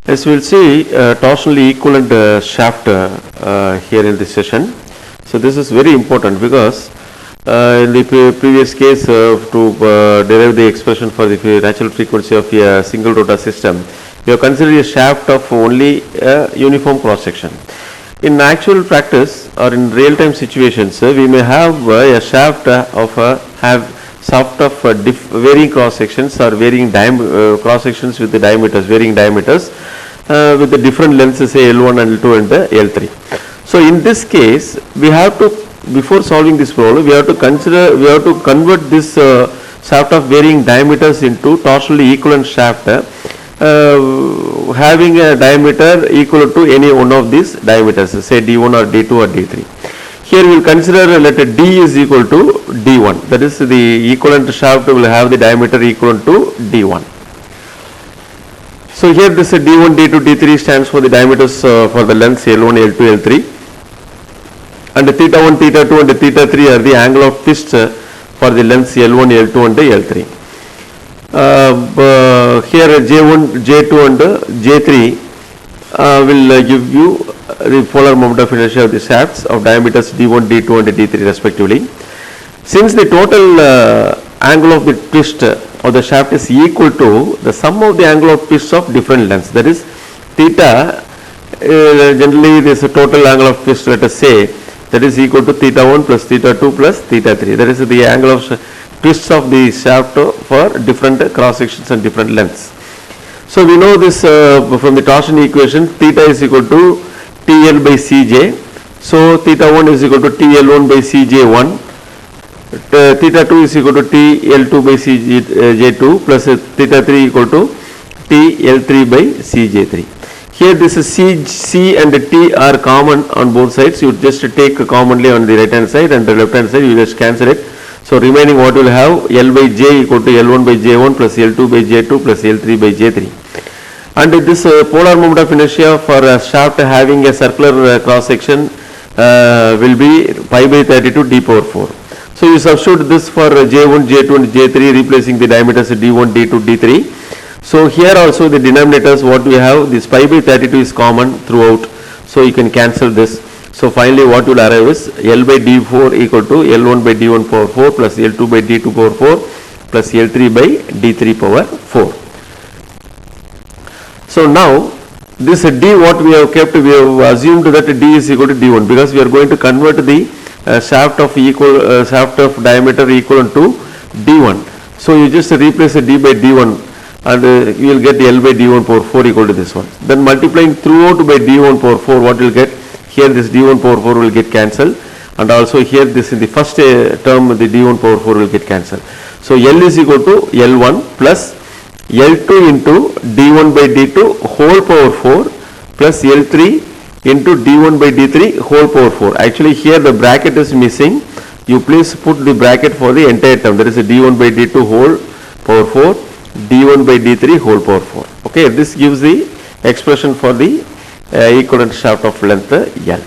As we will see torsionally equivalent shaft here in this session. So this is very important because in the previous case to derive the expression for the natural frequency of a single rotor system, we have considered a shaft of only a uniform cross section. In actual practice or in real time situations, we may have a shaft of varying cross sections or varying cross sections with the varying diameters with the different lengths, say L1 and L2 and L3. So in this case, we have to, before solving this problem, we have to convert this shaft of varying diameters into torsionally equivalent shaft having a diameter equal to any one of these diameters, say D1 or D2 or D3. Here we will consider let D is equal to D1, that is the equivalent shaft will have the diameter equal to D1. So here this D1, D2, D3 stands for the diameters for the lengths L1, L2, L3, and theta 1, theta 2 and theta 3 are the angle of twist for the lengths L1, L2 and L3. Here J1, J2 and J3 will give you the polar moment of inertia of the shafts of diameters D1, D2 and D3 respectively. Since the total angle of the twist of the shaft is equal to the sum of the angle of twists of different lengths, that is theta, generally this total angle of twist, let us say, that is equal to theta 1 plus theta 2 plus theta 3, that is the angle of twists of the shaft for different cross sections and different lengths. So we know this from the torsion equation, theta is equal to TL by Cj. So theta 1 is equal to TL1 by Cj1, theta 2 is equal to TL2 by Cj2 plus theta 3 equal to TL3 by Cj3. Here this is C and T are common on both sides. You just take commonly on the right hand side and the left hand side, you just cancel it. So remaining what will have L by J equal to L1 by J1 plus L2 by J2 plus L3 by J3. And this polar moment of inertia for a shaft having a circular cross section will be pi by 32 d power 4. So you substitute this for J1, J2 and J3, replacing the diameters D1, D2, D3. So here also the denominators what we have, this pi by 32 is common throughout. So you can cancel this. So finally what will arrive is L by D4 equal to L1 by D1 power 4 plus L2 by D2 power 4 plus L3 by D3 power 4. So now this D what we have kept, we have assumed that D is equal to D1 because we are going to convert the shaft of diameter equal to D1. So you just replace D by D1 and you will get L by D1 power 4 equal to this one. Then multiplying throughout by D1 power 4, what you will get? Here this D1 power 4 will get cancelled, and also here this in the first term the D1 power 4 will get cancelled. So L is equal to L1 plus L2 into D1 by D2 whole power 4 plus L3 into D1 by D3 whole power 4. Actually here the bracket is missing. You please put the bracket for the entire term. There is a D1 by D2 whole power 4, D1 by D3 whole power 4. Okay, this gives the expression for the equivalent shaft of length L.